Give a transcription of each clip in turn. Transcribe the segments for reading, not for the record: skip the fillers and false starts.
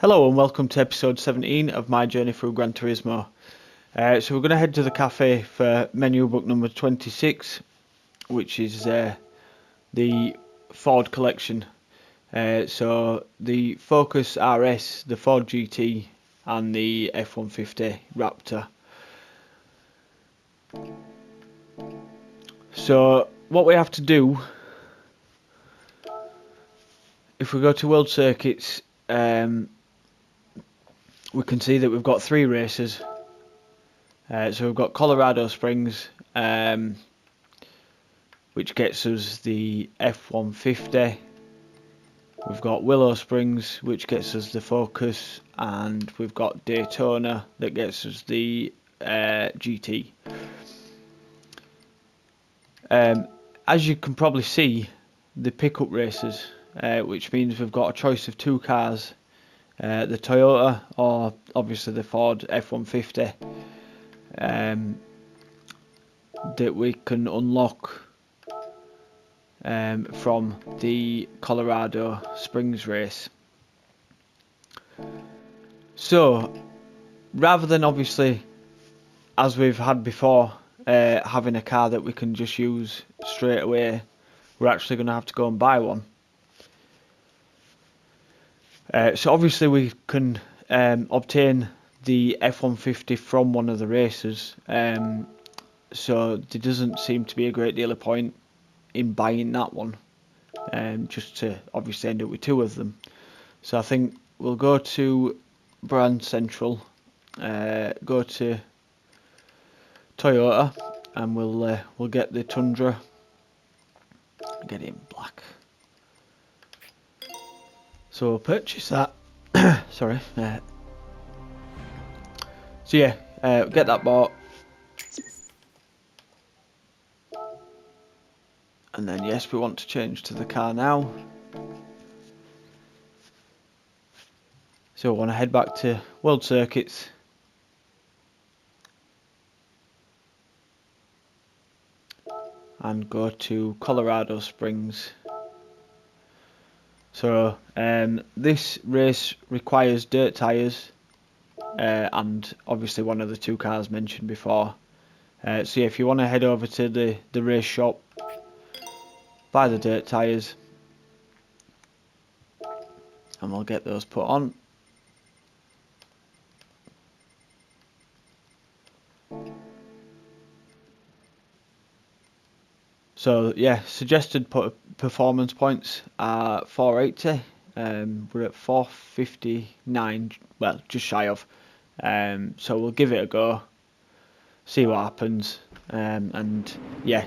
Hello and welcome to episode 17 of my journey through Gran Turismo. So we're going to head to the cafe for menu book number 26, which is the Ford collection. So the Focus RS, the Ford GT and the F-150 Raptor. So what we have to do, if we go to World Circuits, we can see that we've got 3 races. So we've got Colorado Springs, which gets us the F-150. We've got Willow Springs, which gets us the Focus, and we've got Daytona that gets us the GT. As you can probably see, the pickup races, which means we've got a choice of 2 cars. The Toyota or obviously the Ford F-150 that we can unlock from the Colorado Springs race. So rather than obviously, as we've had before, having a car that we can just use straight away, we're actually going to have to go and buy one. So obviously we can obtain the F-150 from one of the races, so there doesn't seem to be a great deal of point in buying that one, just to obviously end up with 2 of them. So I think we'll go to Brand Central, go to Toyota, and we'll get the Tundra, get it in black. So we'll purchase that. Sorry. So yeah, get that bought, and then yes, we want to change to the car now. So we want to head back to World Circuits, and go to Colorado Springs. So this race requires dirt tyres, and obviously one of the 2 cars mentioned before. So yeah, if you want to head over to the race shop, buy the dirt tyres, and we'll get those put on. So yeah, suggested performance points are 480. We're at 459, well, just shy of. So we'll give it a go, see what happens, and yeah,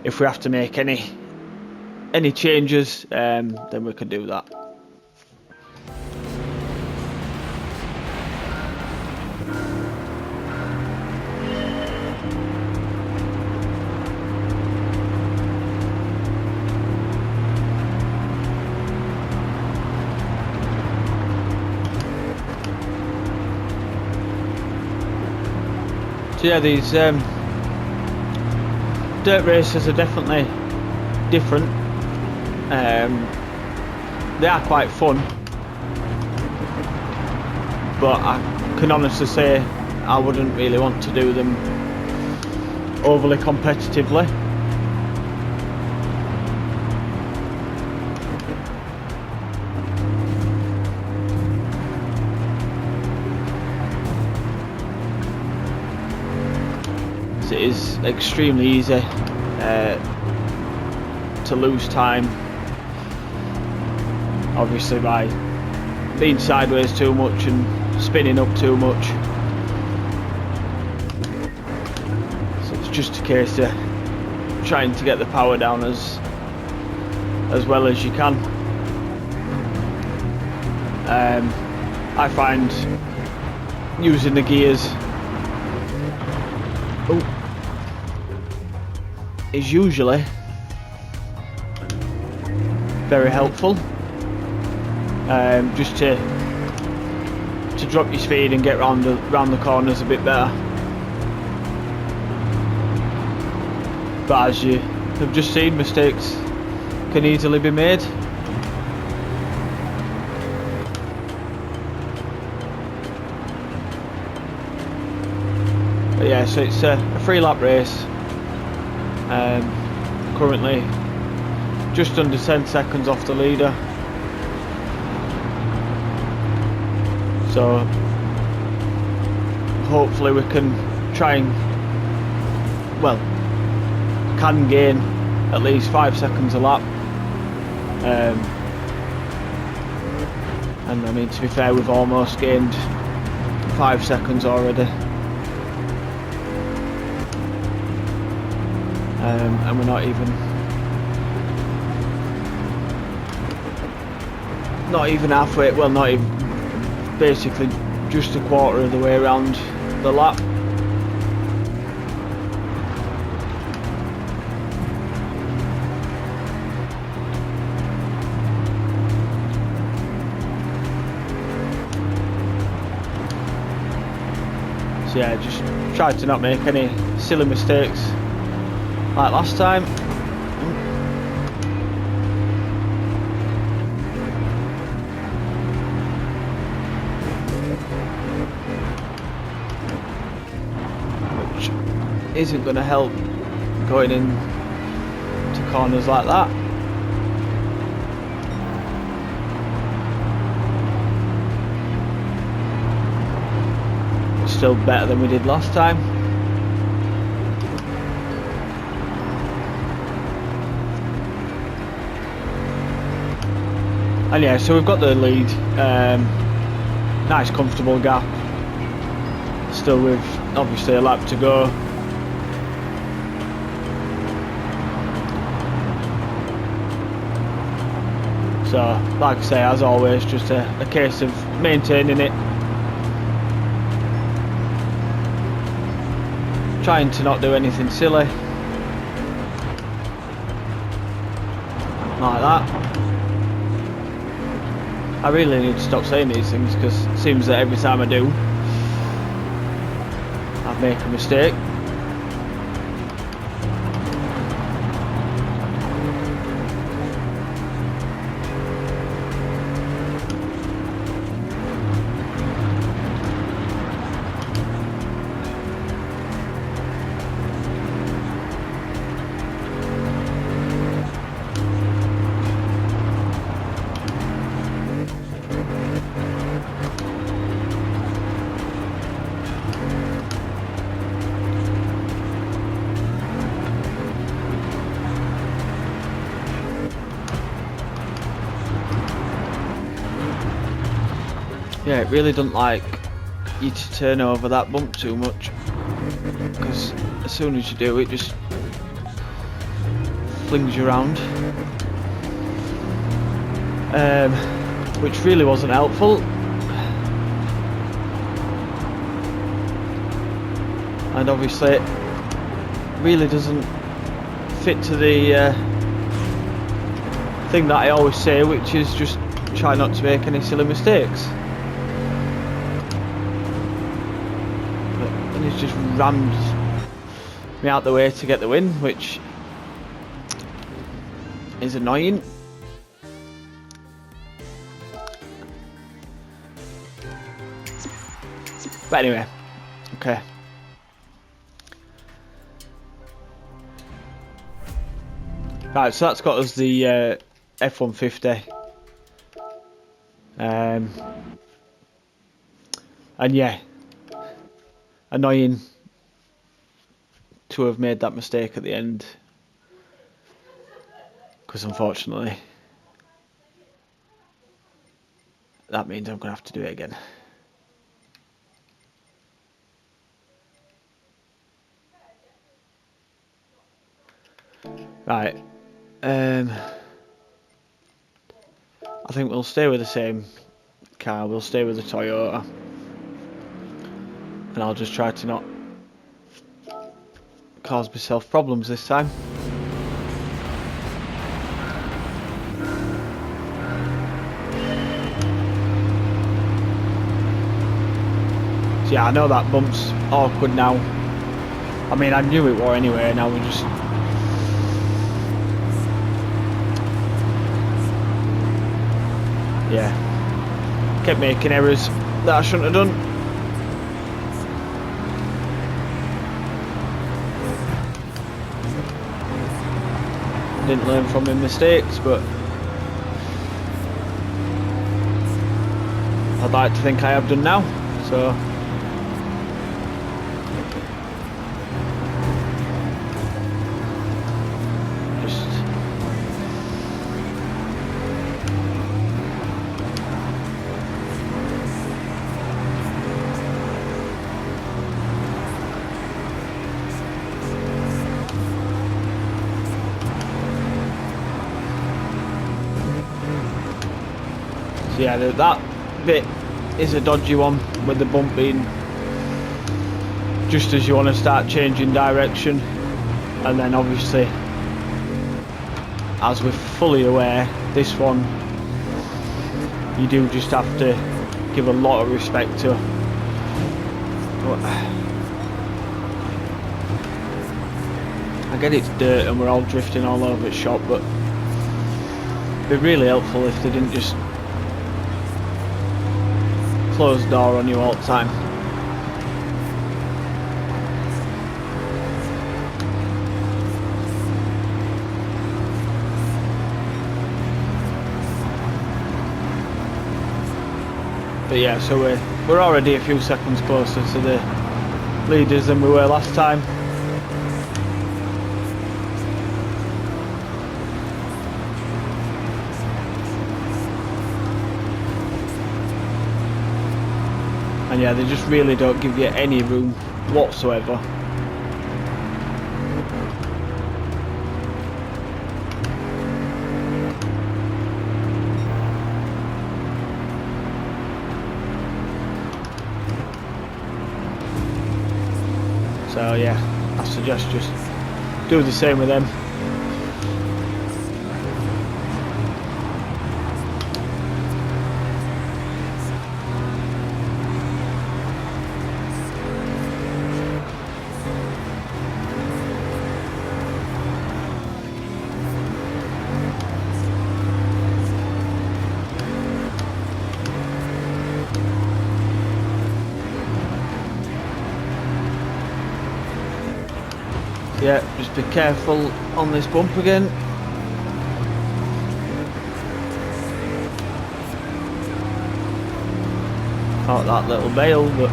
if we have to make any changes, then we can do that. So yeah, these dirt races are definitely different. They are quite fun, but I can honestly say I wouldn't really want to do them overly competitively. It is extremely easy to lose time, obviously by being sideways too much and spinning up too much. So it's just a case of trying to get the power down as well as you can. I find using the gears is usually very helpful, just to drop your speed and get round the corners a bit better. But as you have just seen, mistakes can easily be made. yeah, so it's a 3-lap race. Currently just under 10 seconds off the leader. So hopefully we can try and, well, can gain at least 5 seconds a lap. And I mean, to be fair, we've almost gained 5 seconds already. And we're not even halfway, well, not even, basically just a quarter of the way around the lap. So yeah, just try to not make any silly mistakes like last time. Which isn't going to help going in to corners like that. Still better than we did last time. And yeah, so we've got the lead. Nice comfortable gap. Still with obviously a lap to go. So like I say, as always, just a case of maintaining it. Trying to not do anything silly like that. I really need to stop saying these things because it seems that every time I do, I make a mistake. Yeah, it really doesn't like you to turn over that bump too much, because as soon as you do, it just flings you around, which really wasn't helpful. And obviously it really doesn't fit to the thing that I always say, which is just try not to make any silly mistakes. And he's just rammed me out the way to get the win, which is annoying. But anyway, okay. Right, so that's got us the F-150. And yeah, annoying to have made that mistake at the end, because unfortunately that means I'm going to have to do it again. Right, I think we'll stay with the same car, we'll stay with the Toyota, and I'll just try to not cause myself problems this time. So yeah, I know that bump's awkward now. I mean, I knew it were anyway, now we just... yeah, kept making errors that I shouldn't have done. didn't learn from my mistakes, but I'd like to think I have done now. So yeah, that bit is a dodgy one, with the bump being just as you want to start changing direction, and then obviously, as we're fully aware, this one you do just have to give a lot of respect to. But I get it's dirt and we're all drifting all over the shop, but it'd be really helpful if they didn't just close the door on you all the time. But yeah, so we're already a few seconds closer to the leaders than we were last time. And yeah, they just really don't give you any room whatsoever. So yeah, I suggest just do the same with them. Yeah, just be careful on this bump again. Caught that little bail, but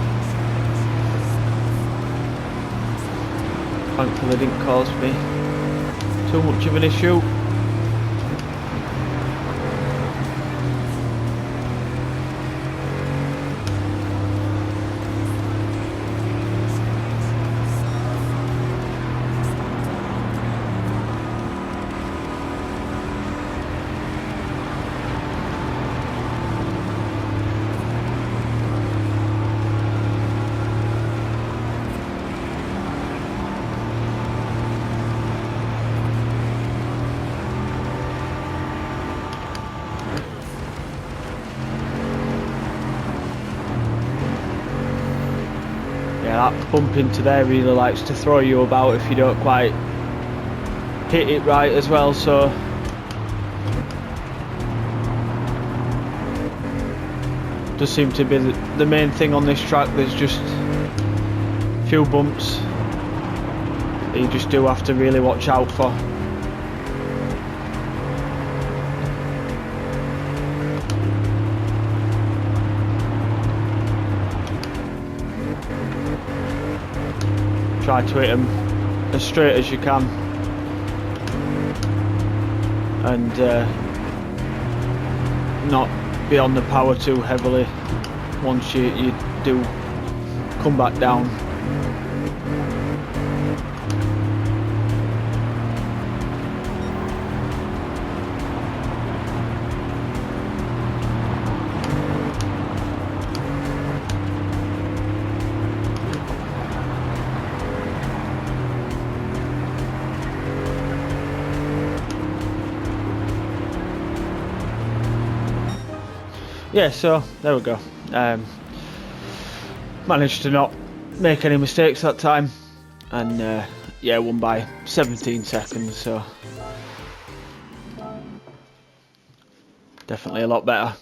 thankfully it didn't cause me too much of an issue. Yeah, that bump into there really likes to throw you about if you don't quite hit it right as well, so does seem to be the main thing on this track. There's just a few bumps that you just do have to really watch out for. Try to hit them as straight as you can, and not be on the power too heavily once you do come back down. Yeah, so there we go. Managed to not make any mistakes that time, and yeah, won by 17 seconds, so definitely a lot better.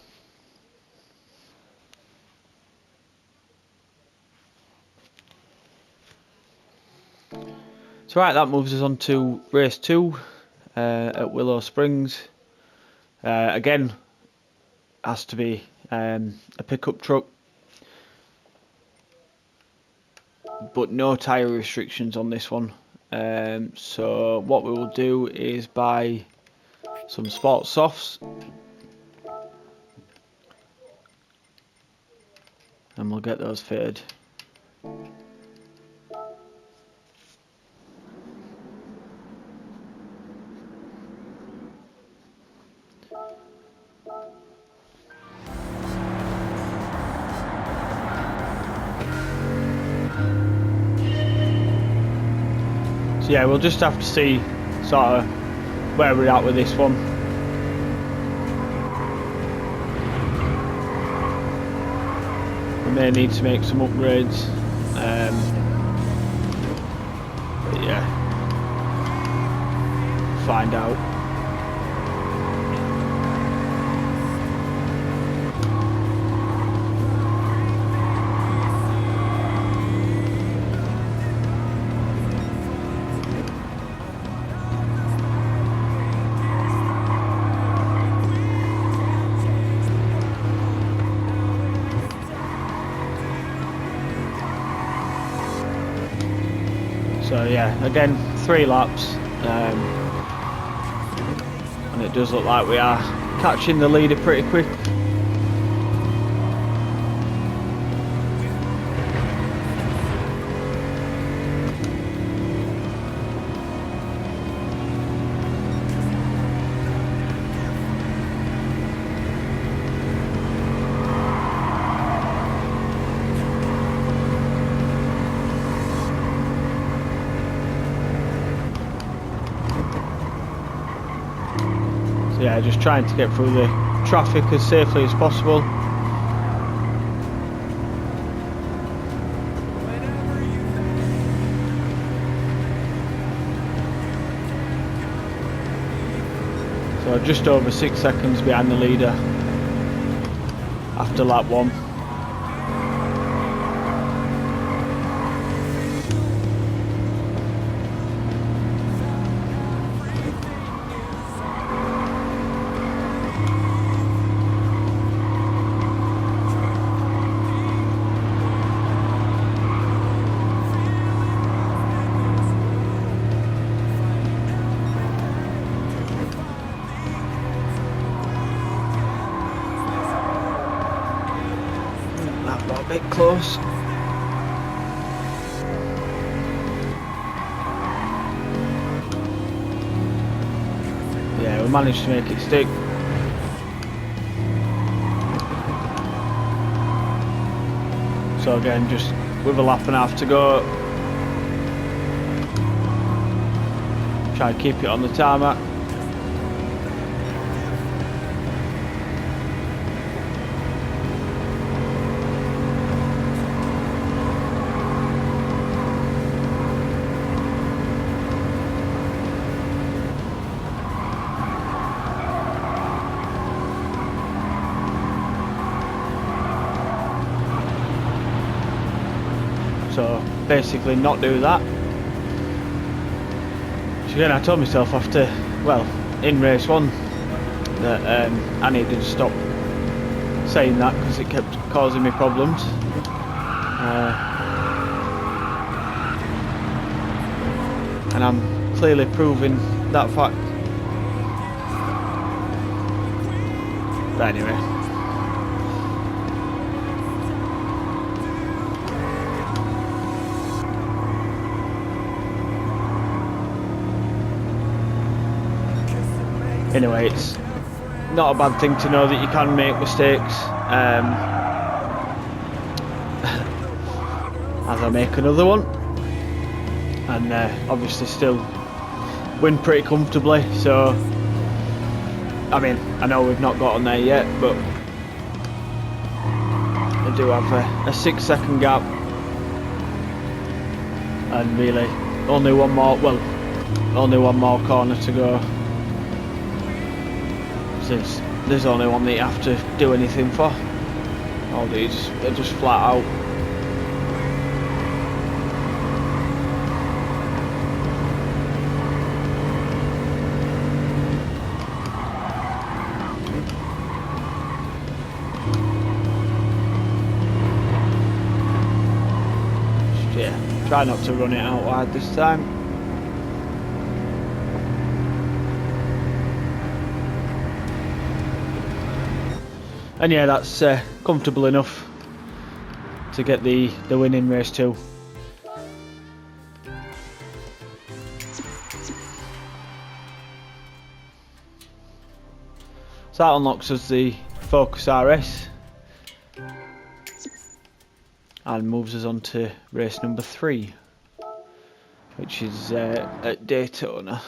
So right, that moves us on to race 2. at Willow Springs. Again, has to be a pickup truck, but no tyre restrictions on this one. So what we will do is buy some sports softs, and we'll get those fitted. So yeah, we'll just have to see sort of where we're at with this one. We may need to make some upgrades. But yeah, find out. So yeah, again 3 laps, and it does look like we are catching the leader pretty quick. Yeah, just trying to get through the traffic as safely as possible. So just over 6 seconds behind the leader after lap 1. Bit close. Yeah, we managed to make it stick. So again, just with a lap and a half to go, try and keep it on the tarmac. So basically not do that. So again, I told myself after, well, in race 1 that I needed to stop saying that because it kept causing me problems. And I'm clearly proving that fact. But anyway. Anyway, it's not a bad thing to know that you can make mistakes, as I make another one, and obviously still win pretty comfortably. So I mean, I know we've not got on there yet, but I do have a 6-second gap, and really only one more corner to go, since there's only one that you have to do anything for. All these are just flat out. try not to run it out wide this time. And yeah, that's comfortable enough to get the win in race 2. So that unlocks us the Focus RS and moves us on to race number 3, which is at Daytona.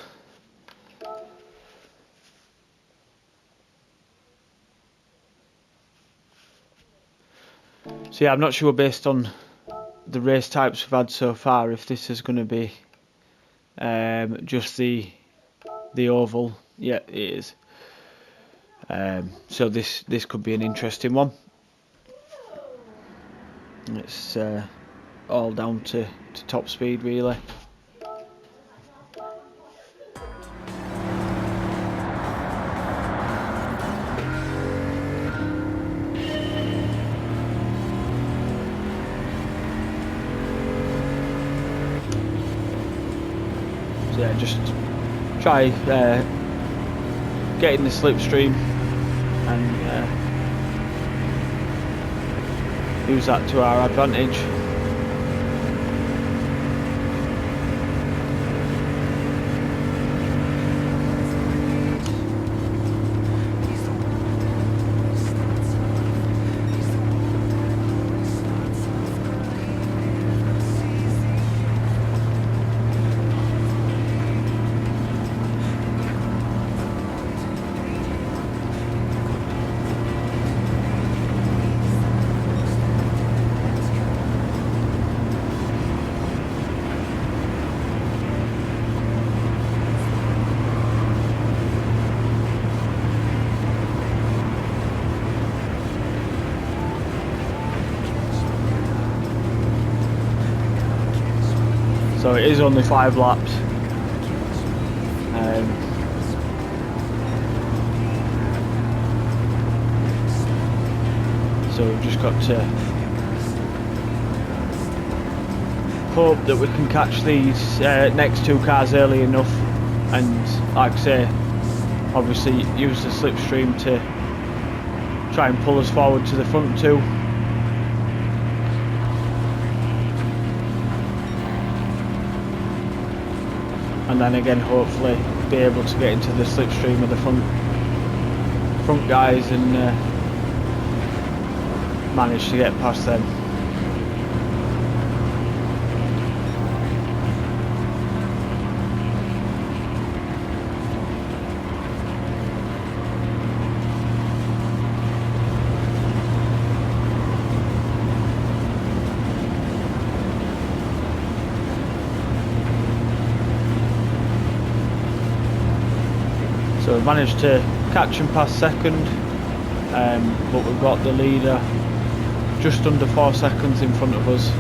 So yeah, I'm not sure based on the race types we've had so far if this is going to be just the oval. Yeah, it is. So this could be an interesting one. It's all down to top speed really. So yeah, just try getting the slipstream and use that to our advantage. So it is only 5 laps. So we've just got to hope that we can catch these next 2 cars early enough, and like I say, obviously use the slipstream to try and pull us forward to the front 2. And then again, hopefully be able to get into the slipstream of the front guys and manage to get past them. So we've managed to catch and pass second, but we've got the leader just under 4 seconds in front of us.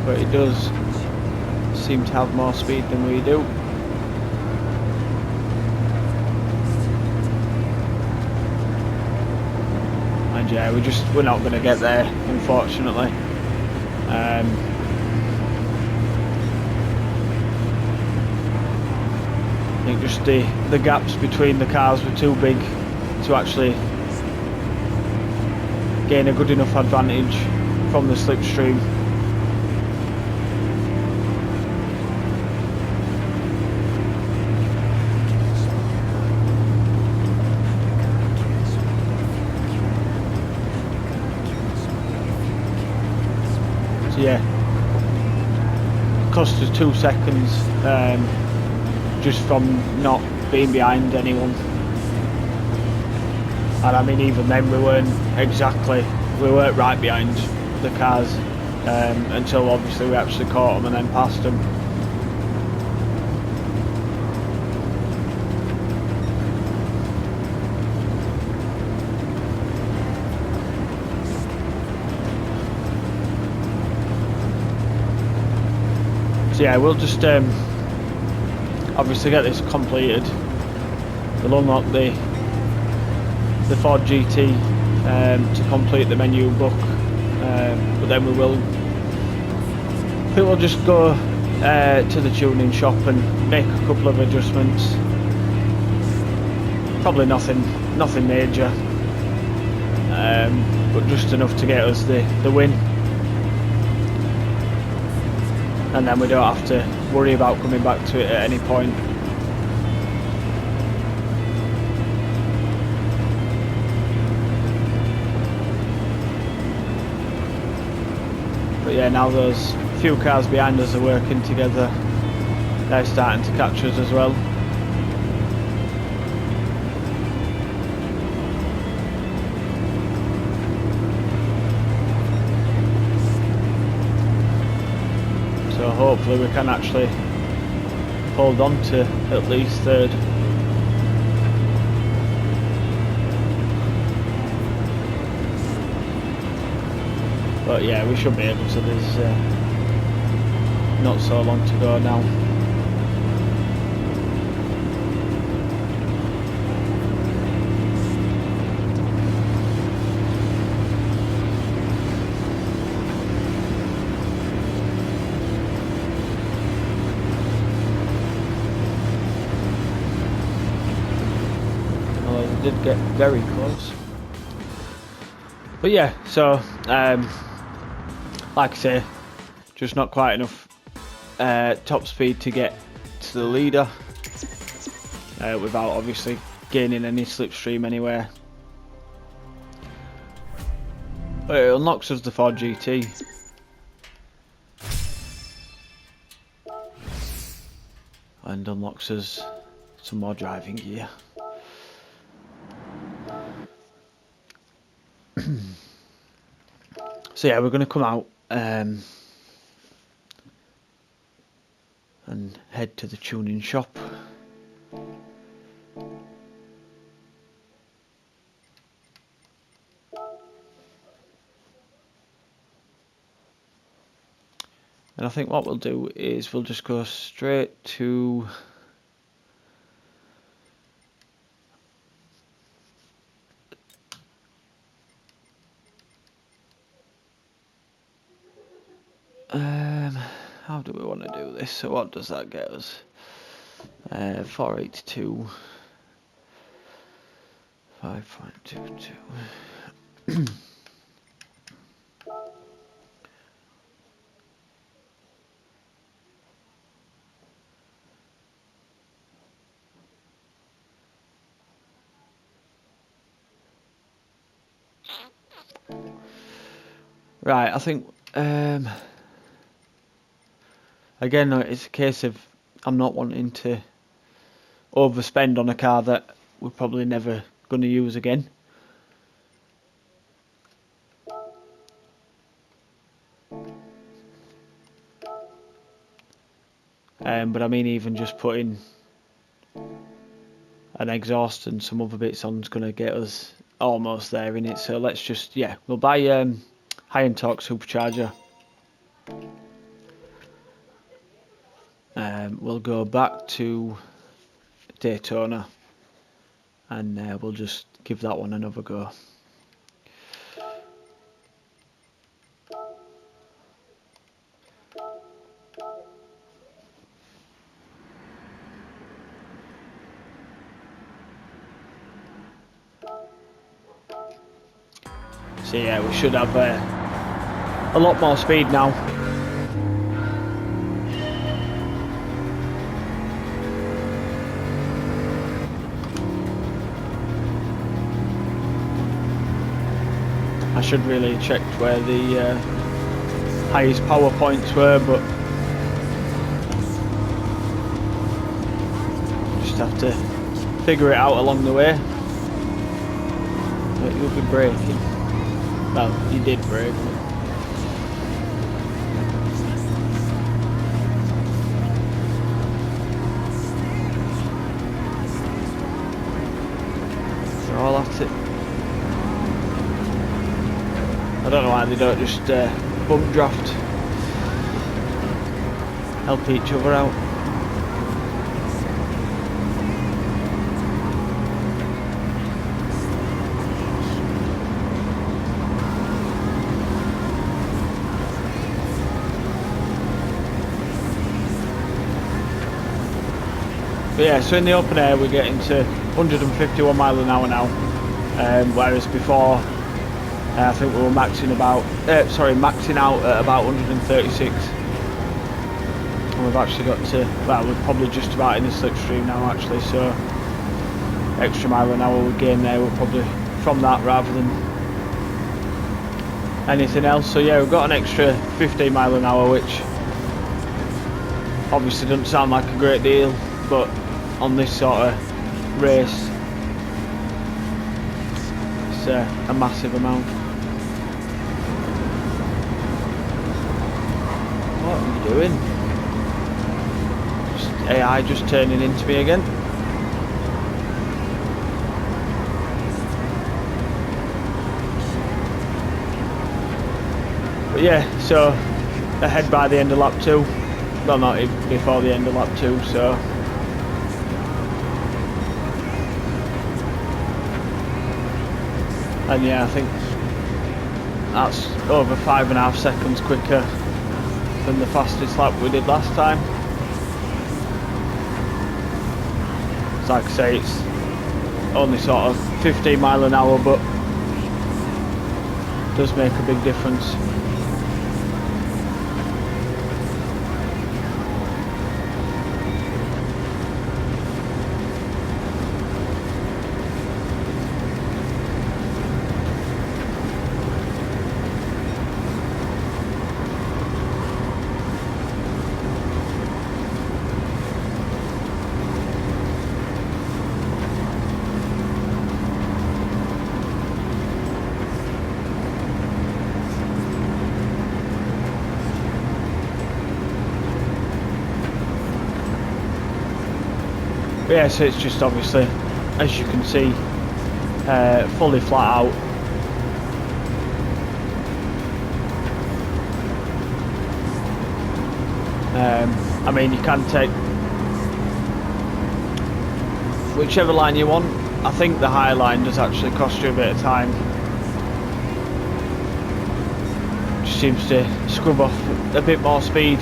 But it does seem to have more speed than we do. And yeah, we're not going to get there, unfortunately. I think just the gaps between the cars were too big to actually gain a good enough advantage from the slipstream. Yeah, cost us 2 seconds just from not being behind anyone, and I mean even then we weren't right behind the cars until obviously we actually caught them and then passed them. So yeah, we'll just obviously get this completed. We'll unlock the Ford GT to complete the menu book, but then I think we'll just go to the tuning shop and make a couple of adjustments. Probably nothing major, but just enough to get us the win, and then we don't have to worry about coming back to it at any point. But yeah, now those few cars behind us are working together. They're starting to catch us as well. So hopefully we can actually hold on to at least third. But yeah, we should be able to. There's not so long to go now. Well, it did get very close. But yeah, so like I say, just not quite enough top speed to get to the leader without obviously gaining any slipstream anywhere. But it unlocks us the Ford GT. And unlocks us some more driving gear. So yeah, we're going to come out and head to the tuning shop. And I think what we'll do is we'll just go straight to how do we want to do this? So what does that get us? 482 5.22. Right, I think again, it's a case of I'm not wanting to overspend on a car that we're probably never going to use again. But I mean, even just putting an exhaust and some other bits on is going to get us almost there in it. So let's just, yeah, we'll buy high end torque supercharger. We'll go back to Daytona and we'll just give that one another go. So yeah, we should have a lot more speed now. I should really have checked where the highest power points were, but just have to figure it out along the way. But you'll be braking. Well, you did brake. They're all at it. I don't know why they don't just bump draft. help each other out. But yeah, so in the open air we're getting to 151 mile an hour now, whereas before I think we were maxing out at about 136. And we've actually got to, well, we're probably just about in the slipstream now actually, so extra mile an hour we gain there, we're probably from that rather than anything else. So yeah, we've got an extra 15 mile an hour, which obviously doesn't sound like a great deal, but on this sort of race it's a massive amount. What are you doing? Just AI just turning into me again. But yeah, so ahead by the end of lap 2. Well, not even before the end of lap 2, so and yeah, I think that's over 5.5 seconds quicker than the fastest lap we did last time. So like I say, it's only sort of 15 mile an hour, but does make a big difference. But yeah, so it's just obviously, as you can see, fully flat out. I mean, you can take whichever line you want. I think the high line does actually cost you a bit of time. Just seems to scrub off a bit more speed.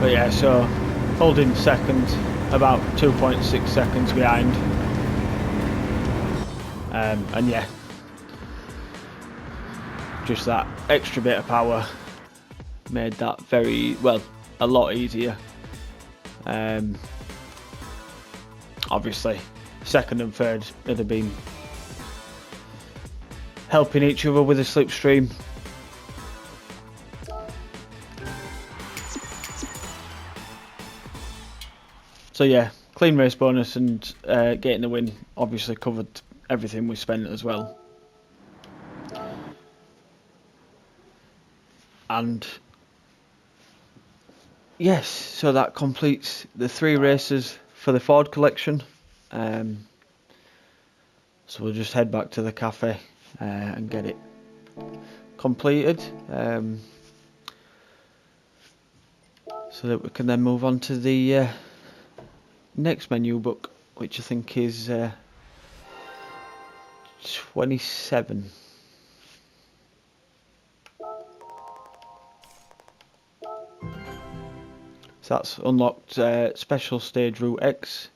But yeah, so holding second, about 2.6 seconds behind, and yeah, just that extra bit of power made that very, well, a lot easier. Obviously second and third would have been helping each other with the slipstream. So yeah, clean race bonus, and getting the win obviously covered everything we spent as well. And yes, so that completes the 3 races for the Ford collection. So we'll just head back to the cafe and get it completed, so that we can then move on to the next menu book, which I think is 27. So that's unlocked Special Stage Route X.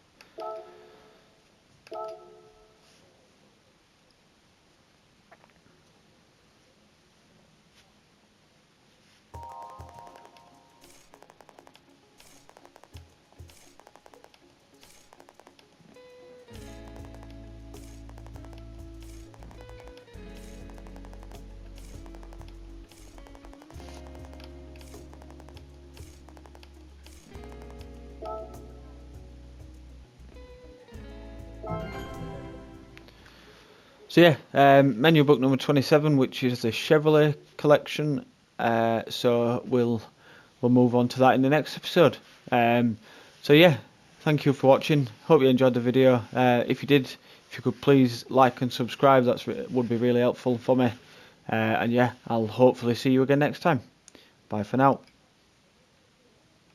So yeah, menu book number 27, which is the Chevrolet collection. So we'll move on to that in the next episode. So yeah, thank you for watching. Hope you enjoyed the video. If you did, if you could please like and subscribe, that would be really helpful for me. And yeah, I'll hopefully see you again next time. Bye for now.